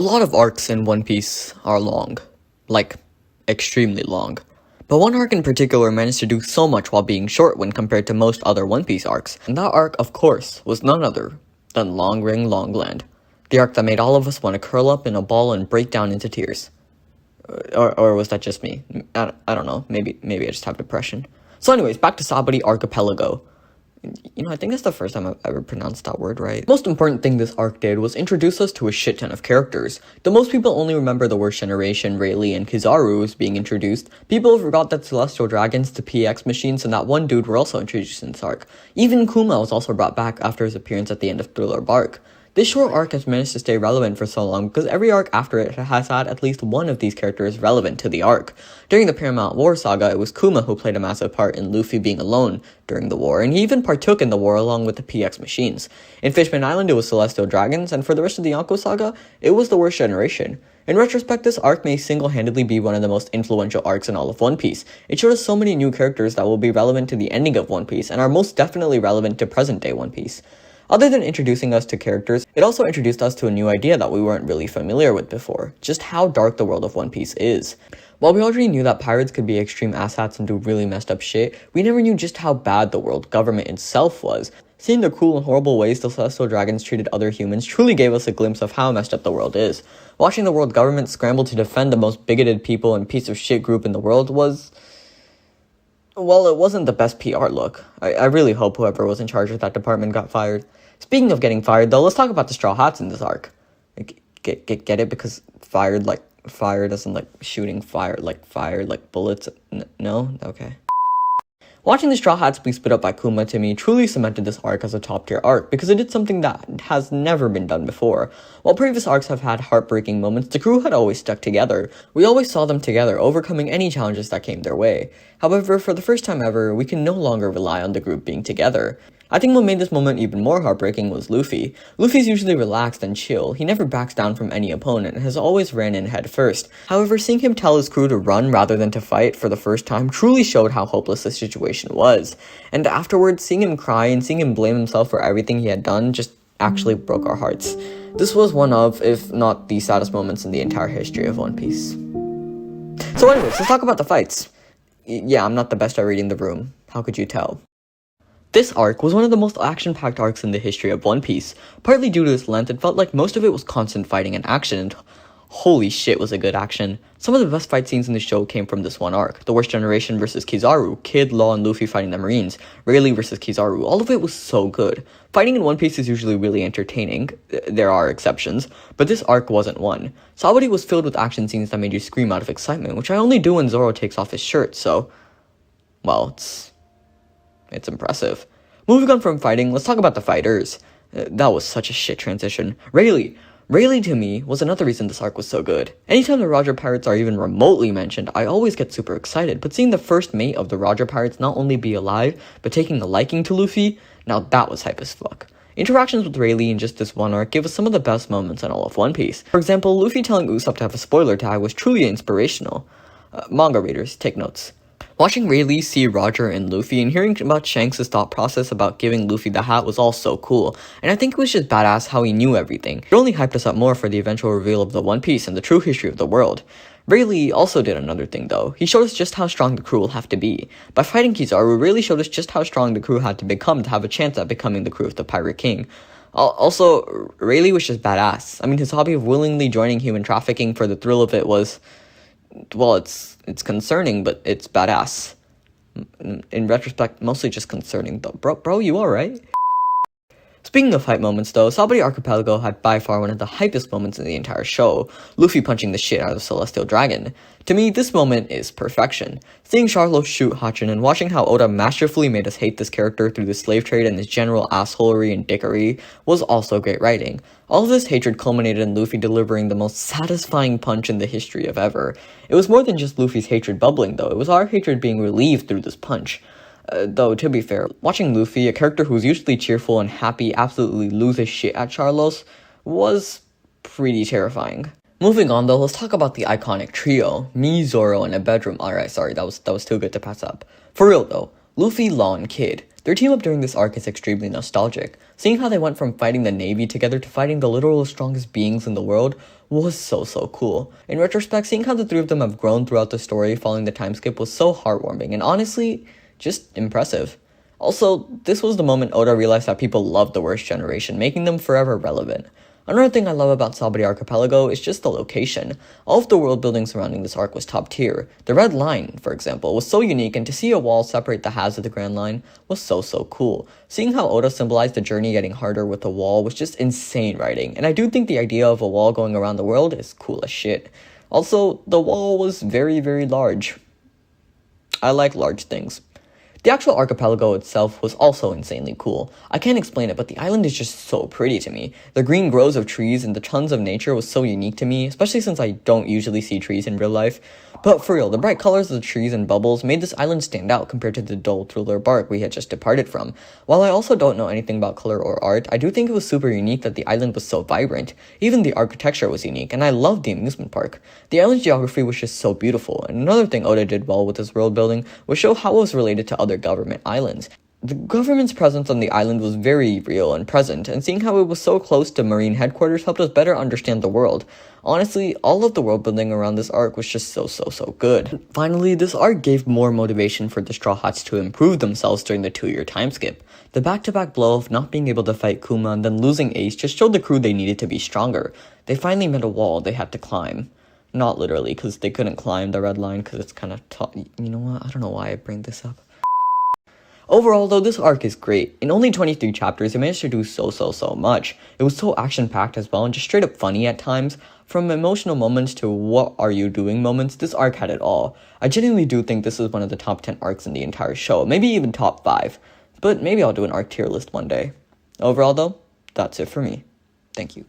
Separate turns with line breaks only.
A lot of arcs in One Piece are long. Like, extremely long. But one arc in particular managed to do so much while being short when compared to most other One Piece arcs. And that arc, of course, was none other than Long Ring Long Land. The arc that made all of us want to curl up in a ball and break down into tears. Or was that just me? I don't know. Maybe I just have depression. So anyways, back to Sabaody Archipelago. I think that's the first time I've ever pronounced that word right. The most important thing this arc did was introduce us to a shit ton of characters. Though most people only remember the worst generation, Rayleigh and Kizaru, as being introduced, people forgot that Celestial Dragons, the PX machines, and that one dude were also introduced in this arc. Even Kuma was also brought back after his appearance at the end of Thriller Bark. This short arc has managed to stay relevant for so long because every arc after it has had at least one of these characters relevant to the arc. During the Paramount War saga, it was Kuma who played a massive part in Luffy being alone during the war, and he even partook in the war along with the PX machines. In Fishman Island, it was Celestial Dragons, and for the rest of the Yonko saga, it was the worst generation. In retrospect, this arc may single-handedly be one of the most influential arcs in all of One Piece. It showed us so many new characters that will be relevant to the ending of One Piece, and are most definitely relevant to present-day One Piece. Other than introducing us to characters, it also introduced us to a new idea that we weren't really familiar with before, just how dark the world of One Piece is. While we already knew that pirates could be extreme asshats and do really messed up shit, we never knew just how bad the world government itself was. Seeing the cruel and horrible ways the Celestial Dragons treated other humans truly gave us a glimpse of how messed up the world is. Watching the world government scramble to defend the most bigoted people and piece of shit group in the world was... well, it wasn't the best PR look. I really hope whoever was in charge of that department got fired. Speaking of getting fired, though, let's talk about the Straw Hats in this arc. Get it? Because fired isn't like shooting fire, like bullets. No? Okay. Watching the Straw Hats be split up by Kuma to me truly cemented this arc as a top-tier arc, because it did something that has never been done before. While previous arcs have had heartbreaking moments, the crew had always stuck together. We always saw them together, overcoming any challenges that came their way. However, for the first time ever, we can no longer rely on the group being together. I think what made this moment even more heartbreaking was Luffy. Luffy's usually relaxed and chill. He never backs down from any opponent and has always ran in head first. However, seeing him tell his crew to run rather than to fight for the first time truly showed how hopeless the situation was. And afterwards, seeing him cry and seeing him blame himself for everything he had done just actually broke our hearts. This was one of, if not the saddest moments in the entire history of One Piece. So anyways, let's talk about the fights. Yeah, I'm not the best at reading the room. How could you tell? This arc was one of the most action-packed arcs in the history of One Piece. Partly due to its length, it felt like most of it was constant fighting and action, and holy shit was it good action. Some of the best fight scenes in the show came from this one arc. The Worst Generation versus Kizaru, Kid, Law, and Luffy fighting the Marines, Rayleigh versus Kizaru, all of it was so good. Fighting in One Piece is usually really entertaining, there are exceptions, but this arc wasn't one. Sabaody was filled with action scenes that made you scream out of excitement, which I only do when Zoro takes off his shirt, so... well, it's impressive. Moving on from fighting, let's talk about the fighters. That was such a shit transition. Rayleigh to me was another reason this arc was so good. Anytime the Roger Pirates are even remotely mentioned, I always get super excited, but seeing the first mate of the Roger Pirates not only be alive, but taking a liking to Luffy, now that was hype as fuck. Interactions with Rayleigh in just this one arc gave us some of the best moments in all of One Piece. For example, Luffy telling Usopp to have a spoiler tag was truly inspirational. Manga readers, take notes. Watching Rayleigh see Roger and Luffy and hearing about Shanks' thought process about giving Luffy the hat was all so cool, and I think it was just badass how he knew everything. It only hyped us up more for the eventual reveal of the One Piece and the true history of the world. Rayleigh also did another thing though. He showed us just how strong the crew will have to be. By fighting Kizaru, Rayleigh showed us just how strong the crew had to become to have a chance at becoming the crew of the Pirate King. Also, Rayleigh was just badass. I mean, his hobby of willingly joining human trafficking for the thrill of it was... well, it's concerning, but it's badass. In retrospect, mostly just concerning though. Bro, you alright? Speaking of hype moments though, Sabaody Archipelago had by far one of the hypest moments in the entire show, Luffy punching the shit out of Celestial Dragon. To me, this moment is perfection. Seeing Charlo shoot Hachin and watching how Oda masterfully made us hate this character through the slave trade and his general assholery and dickery was also great writing. All of this hatred culminated in Luffy delivering the most satisfying punch in the history of ever. It was more than just Luffy's hatred bubbling though, it was our hatred being relieved through this punch. Though, to be fair, watching Luffy, a character who's usually cheerful and happy, absolutely lose his shit at Charlos, was pretty terrifying. Moving on though, let's talk about the iconic trio, me, Zoro, and a bedroom. Alright, sorry, that was too good to pass up. For real though, Luffy, Law, and Kid. Their team up during this arc is extremely nostalgic. Seeing how they went from fighting the Navy together to fighting the literal strongest beings in the world was so cool. In retrospect, seeing how the three of them have grown throughout the story following the time skip was so heartwarming and honestly, just impressive. Also, this was the moment Oda realized that people loved the worst generation, making them forever relevant. Another thing I love about Sabaody Archipelago is just the location. All of the world building surrounding this arc was top tier. The Red Line, for example, was so unique, and to see a wall separate the halves of the Grand Line was so cool. Seeing how Oda symbolized the journey getting harder with the wall was just insane writing, and I do think the idea of a wall going around the world is cool as shit. Also, the wall was very large. I like large things. The actual archipelago itself was also insanely cool. I can't explain it, but the island is just so pretty to me. The green groves of trees and the tons of nature was so unique to me, especially since I don't usually see trees in real life. But for real, the bright colors of the trees and bubbles made this island stand out compared to the dull thriller bark we had just departed from. While I also don't know anything about color or art, I do think it was super unique that the island was so vibrant. Even the architecture was unique, and I loved the amusement park. The island's geography was just so beautiful, and another thing Oda did well with his world building was show how it was related to other government islands. The government's presence on the island was very real and present, and seeing how it was so close to Marine headquarters helped us better understand the world. Honestly, all of the world building around this arc was just so good. Finally, this arc gave more motivation for the Straw Hats to improve themselves during the 2-year time skip. The back-to-back blow of not being able to fight Kuma and then losing Ace just showed the crew they needed to be stronger. They finally met a wall they had to climb. Not literally, because they couldn't climb the Red Line because it's kind of tough. You know what? I don't know why I bring this up. Overall, though, this arc is great. In only 23 chapters, it managed to do so much. It was so action-packed as well, and just straight up funny at times. From emotional moments to what are you doing moments, this arc had it all. I genuinely do think this is one of the top 10 arcs in the entire show, maybe even top 5. But maybe I'll do an arc tier list one day. Overall, though, that's it for me. Thank you.